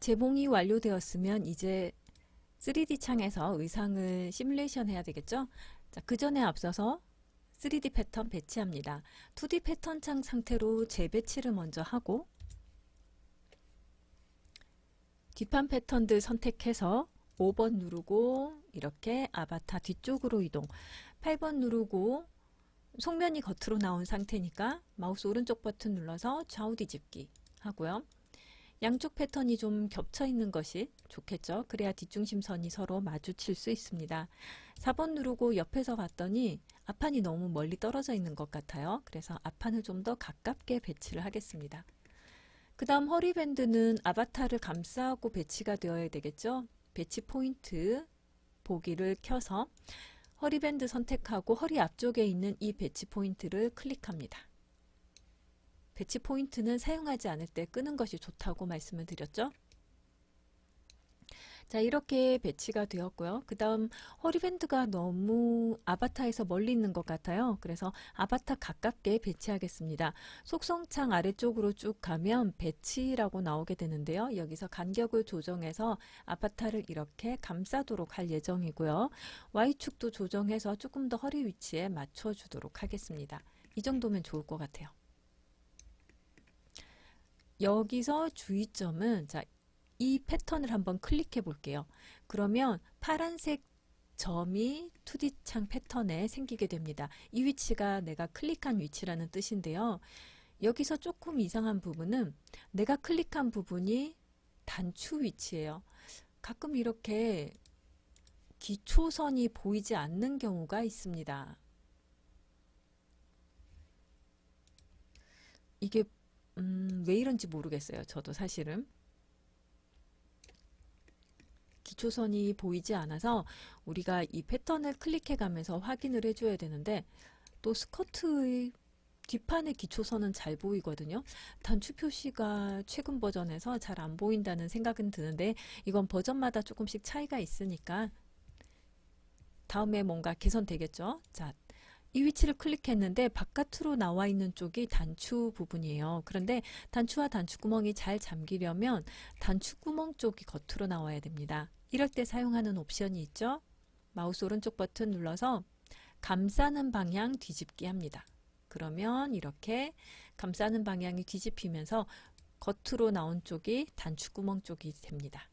재봉이 완료되었으면 이제 3D 창에서 의상을 시뮬레이션 해야 되겠죠? 자, 그 전에 앞서서 3D 패턴 배치합니다. 2D 패턴 창 상태로 재배치를 먼저 하고 뒷판 패턴들 선택해서 5번 누르고 이렇게 아바타 뒤쪽으로 이동, 8번 누르고 속면이 겉으로 나온 상태니까 마우스 오른쪽 버튼 눌러서 좌우 뒤집기 하고요. 양쪽 패턴이 좀 겹쳐 있는 것이 좋겠죠. 그래야 뒷중심선이 서로 마주칠 수 있습니다. 4번 누르고 옆에서 봤더니 앞판이 너무 멀리 떨어져 있는 것 같아요. 그래서 앞판을 좀 더 가깝게 배치를 하겠습니다. 그 다음 허리밴드는 아바타를 감싸고 배치가 되어야 되겠죠. 배치 포인트 보기를 켜서 허리밴드 선택하고 허리 앞쪽에 있는 이 배치 포인트를 클릭합니다. 배치 포인트는 사용하지 않을 때 끄는 것이 좋다고 말씀을 드렸죠. 자, 이렇게 배치가 되었고요. 그 다음 허리밴드가 너무 아바타에서 멀리 있는 것 같아요. 그래서 아바타 가깝게 배치하겠습니다. 속성창 아래쪽으로 쭉 가면 배치라고 나오게 되는데요. 여기서 간격을 조정해서 아바타를 이렇게 감싸도록 할 예정이고요. Y축도 조정해서 조금 더 허리 위치에 맞춰주도록 하겠습니다. 이 정도면 좋을 것 같아요. 여기서 주의점은 자, 이 패턴을 한번 클릭해 볼게요. 그러면 파란색 점이 2D 창 패턴에 생기게 됩니다. 이 위치가 내가 클릭한 위치라는 뜻인데요. 여기서 조금 이상한 부분은 내가 클릭한 부분이 단추 위치예요. 가끔 이렇게 기초선이 보이지 않는 경우가 있습니다. 이게 왜 이런지 모르겠어요. 저도 사실은. 기초선이 보이지 않아서 우리가 이 패턴을 클릭해 가면서 확인을 해줘야 되는데 또 스커트의 뒷판의 기초선은 잘 보이거든요. 단추 표시가 최근 버전에서 잘 안 보인다는 생각은 드는데 이건 버전마다 조금씩 차이가 있으니까 다음에 뭔가 개선되겠죠. 자, 이 위치를 클릭했는데 바깥으로 나와 있는 쪽이 단추 부분이에요. 그런데 단추와 단추구멍이 잘 잠기려면 단추구멍 쪽이 겉으로 나와야 됩니다. 이럴 때 사용하는 옵션이 있죠. 마우스 오른쪽 버튼 눌러서 감싸는 방향 뒤집기 합니다. 그러면 이렇게 감싸는 방향이 뒤집히면서 겉으로 나온 쪽이 단추구멍 쪽이 됩니다.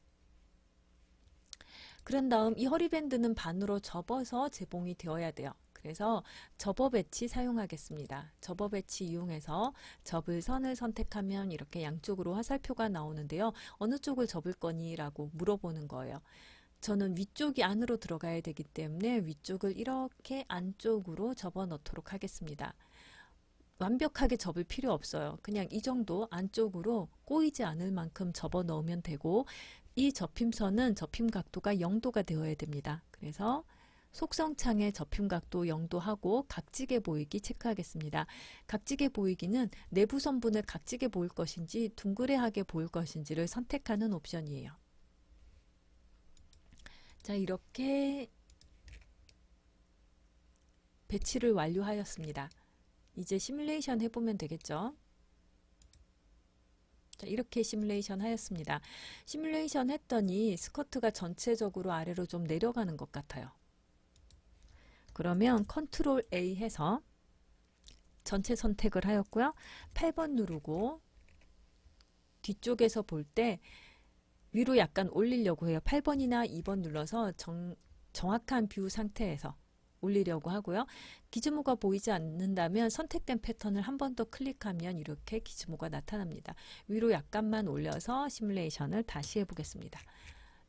그런 다음 이 허리밴드는 반으로 접어서 재봉이 되어야 돼요. 그래서 접어 배치 사용하겠습니다. 접어 배치 이용해서 접을 선을 선택하면 이렇게 양쪽으로 화살표가 나오는데요. 어느 쪽을 접을 거니? 라고 물어보는 거예요. 저는 위쪽이 안으로 들어가야 되기 때문에 위쪽을 이렇게 안쪽으로 접어 넣도록 하겠습니다. 완벽하게 접을 필요 없어요. 그냥 이 정도 안쪽으로 꼬이지 않을 만큼 접어 넣으면 되고 이 접힘선은 접힘 각도가 0도가 되어야 됩니다. 그래서 속성창에 접힘 각도 0도 하고 각지게 보이기 체크하겠습니다. 각지게 보이기는 내부 선분을 각지게 보일 것인지 둥그레하게 보일 것인지를 선택하는 옵션이에요. 자, 이렇게 배치를 완료하였습니다. 이제 시뮬레이션 해보면 되겠죠. 자, 이렇게 시뮬레이션 하였습니다. 시뮬레이션 했더니 스커트가 전체적으로 아래로 좀 내려가는 것 같아요. 그러면 컨트롤 A 해서 전체 선택을 하였고요. 8번 누르고 뒤쪽에서 볼 때 위로 약간 올리려고 해요. 8번이나 2번 눌러서 정확한 뷰 상태에서 올리려고 하고요. 기즈모가 보이지 않는다면 선택된 패턴을 한 번 더 클릭하면 이렇게 기즈모가 나타납니다. 위로 약간만 올려서 시뮬레이션을 다시 해보겠습니다.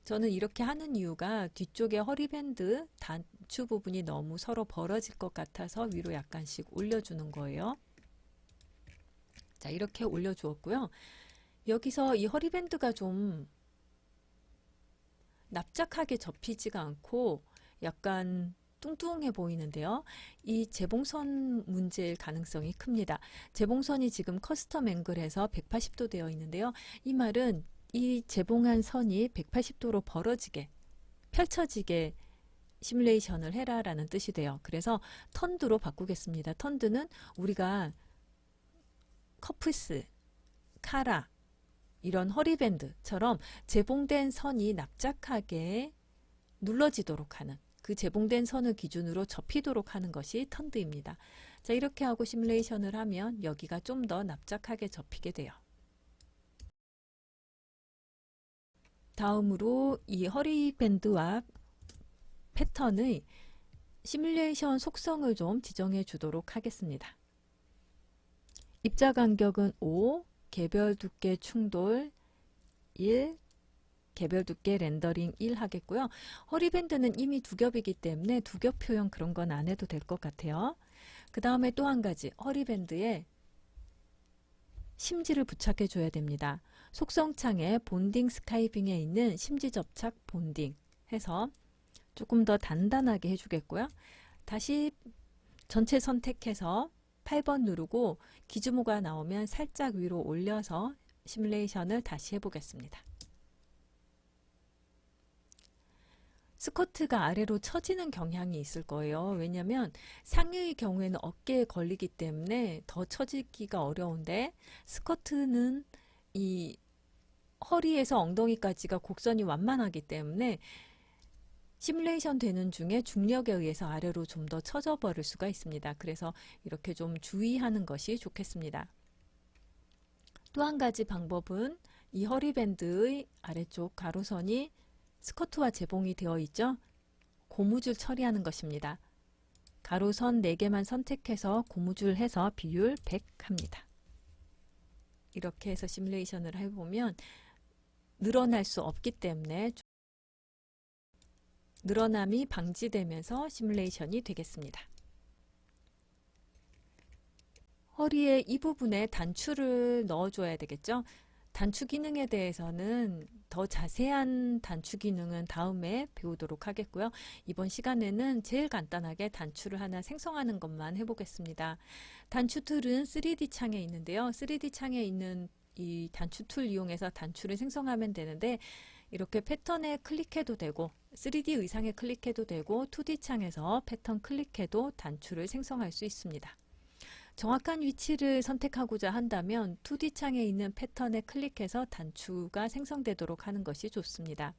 저는 이렇게 하는 이유가 뒤쪽에 허리밴드 단추 부분이 너무 서로 벌어질 것 같아서 위로 약간씩 올려주는 거예요. 자, 이렇게 올려주었고요. 여기서 이 허리밴드가 좀 납작하게 접히지가 않고 약간 뚱뚱해 보이는데요. 이 재봉선 문제일 가능성이 큽니다. 재봉선이 지금 커스텀 앵글에서 180도 되어 있는데요. 이 말은 이 재봉한 선이 180도로 벌어지게 펼쳐지게 시뮬레이션을 해라 라는 뜻이 돼요. 그래서 턴드로 바꾸겠습니다. 턴드는 우리가 커프스, 카라, 이런 허리밴드처럼 재봉된 선이 납작하게 눌러지도록 하는, 그 재봉된 선을 기준으로 접히도록 하는 것이 턴드입니다. 자, 이렇게 하고 시뮬레이션을 하면 여기가 좀 더 납작하게 접히게 돼요. 다음으로 이 허리밴드와 패턴의 시뮬레이션 속성을 좀 지정해 주도록 하겠습니다. 입자 간격은 5, 개별 두께 충돌 1, 개별 두께 렌더링 1 하겠고요. 허리밴드는 이미 두 겹이기 때문에 두 겹 표현 그런 건 안 해도 될 것 같아요. 그 다음에 또 한 가지, 허리밴드에 심지를 부착해 줘야 됩니다. 속성창에 본딩 스카이빙에 있는 심지 접착 본딩 해서 조금 더 단단하게 해주겠고요. 다시 전체 선택해서 8번 누르고 기즈모가 나오면 살짝 위로 올려서 시뮬레이션을 다시 해보겠습니다. 스커트가 아래로 처지는 경향이 있을 거예요. 왜냐하면 상의의 경우에는 어깨에 걸리기 때문에 더 처지기가 어려운데, 스커트는 이 허리에서 엉덩이까지가 곡선이 완만하기 때문에 시뮬레이션 되는 중에 중력에 의해서 아래로 좀 더 처져 버릴 수가 있습니다. 그래서 이렇게 좀 주의하는 것이 좋겠습니다. 또 한 가지 방법은 이 허리밴드의 아래쪽 가로선이 스커트와 재봉이 되어 있죠. 고무줄 처리하는 것입니다. 가로선 4개만 선택해서 고무줄 해서 비율 100 합니다. 이렇게 해서 시뮬레이션을 해보면 늘어날 수 없기 때문에 늘어남이 방지되면서 시뮬레이션이 되겠습니다. 허리에 이 부분에 단추를 넣어줘야 되겠죠. 단추 기능에 대해서는 더 자세한 단추 기능은 다음에 배우도록 하겠고요. 이번 시간에는 제일 간단하게 단추를 하나 생성하는 것만 해보겠습니다. 단추 툴은 3D 창에 있는데요. 3D 창에 있는 이 단추 툴 이용해서 단추를 생성하면 되는데, 이렇게 패턴에 클릭해도 되고 3D 의상에 클릭해도 되고 2D 창에서 패턴 클릭해도 단추를 생성할 수 있습니다. 정확한 위치를 선택하고자 한다면 2D 창에 있는 패턴에 클릭해서 단추가 생성되도록 하는 것이 좋습니다.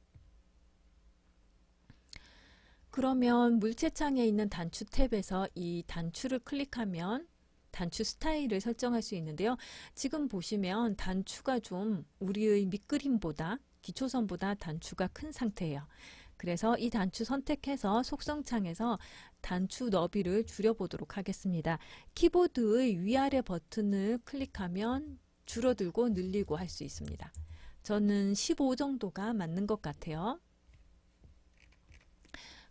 그러면 물체 창에 있는 단추 탭에서 이 단추를 클릭하면 단추 스타일을 설정할 수 있는데요. 지금 보시면 단추가 좀 우리의 밑그림보다, 기초선보다 단추가 큰 상태예요. 그래서 이 단추 선택해서 속성창에서 단추 너비를 줄여보도록 하겠습니다. 키보드의 위아래 버튼을 클릭하면 줄어들고 늘리고 할 수 있습니다. 저는 15 정도가 맞는 것 같아요.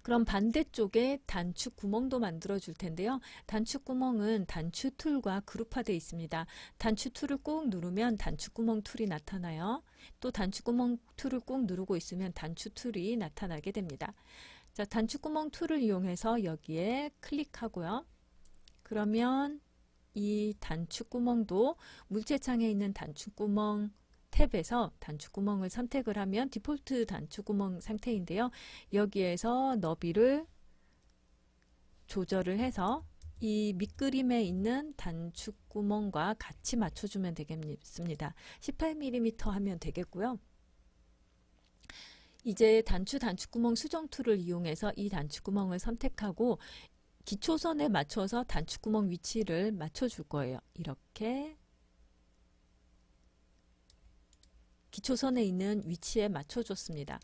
그럼 반대쪽에 단추 구멍도 만들어 줄 텐데요. 단추 구멍은 단추 툴과 그룹화되어 있습니다. 단추 툴을 꾹 누르면 단추 구멍 툴이 나타나요. 또 단추 구멍 툴을 꾹 누르고 있으면 단추 툴이 나타나게 됩니다. 자, 단추 구멍 툴을 이용해서 여기에 클릭하고요. 그러면 이 단추 구멍도 물체창에 있는 단추 구멍 탭에서 단추구멍을 선택을 하면 디폴트 단추구멍 상태인데요. 여기에서 너비를 조절을 해서 이 밑그림에 있는 단추구멍과 같이 맞춰주면 되겠습니다. 18mm 하면 되겠고요. 이제 단추구멍 수정 툴을 이용해서 이 단추구멍을 선택하고 기초선에 맞춰서 단추구멍 위치를 맞춰줄 거예요. 이렇게 기초선에 있는 위치에 맞춰줬습니다.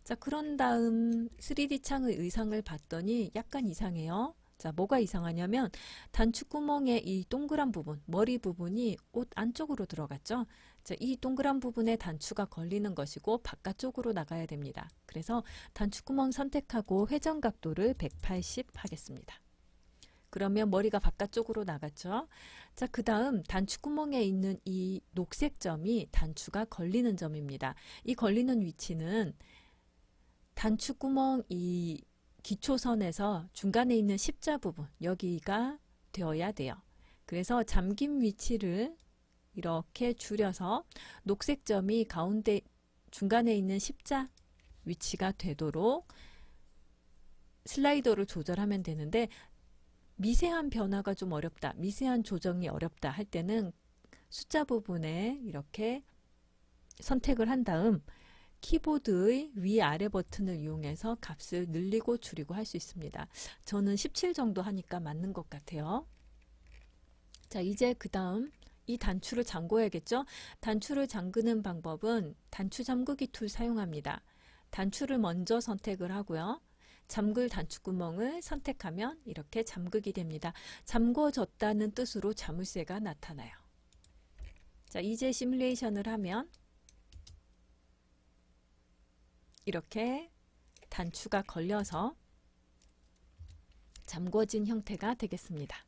자, 그런 다음 3D 창의 의상을 봤더니 약간 이상해요. 자, 뭐가 이상하냐면 단추구멍의 이 동그란 부분, 머리 부분이 옷 안쪽으로 들어갔죠. 자, 이 동그란 부분에 단추가 걸리는 것이고 바깥쪽으로 나가야 됩니다. 그래서 단추구멍 선택하고 회전 각도를 180 하겠습니다. 그러면 머리가 바깥쪽으로 나갔죠. 자, 그 다음 단추구멍에 있는 이 녹색 점이 단추가 걸리는 점입니다. 이 걸리는 위치는 단추구멍 이 기초선에서 중간에 있는 십자 부분, 여기가 되어야 돼요. 그래서 잠김 위치를 이렇게 줄여서 녹색 점이 가운데 중간에 있는 십자 위치가 되도록 슬라이더를 조절하면 되는데, 미세한 변화가 좀 어렵다, 미세한 조정이 어렵다 할 때는 숫자 부분에 이렇게 선택을 한 다음 키보드의 위아래 버튼을 이용해서 값을 늘리고 줄이고 할 수 있습니다. 저는 17 정도 하니까 맞는 것 같아요. 자, 이제 그 다음 이 단추를 잠궈야겠죠? 단추를 잠그는 방법은 단추 잠그기 툴 사용합니다. 단추를 먼저 선택을 하고요. 잠글 단추구멍을 선택하면 이렇게 잠그게 됩니다. 잠궈졌다는 뜻으로 자물쇠가 나타나요. 자, 이제 시뮬레이션을 하면 이렇게 단추가 걸려서 잠궈진 형태가 되겠습니다.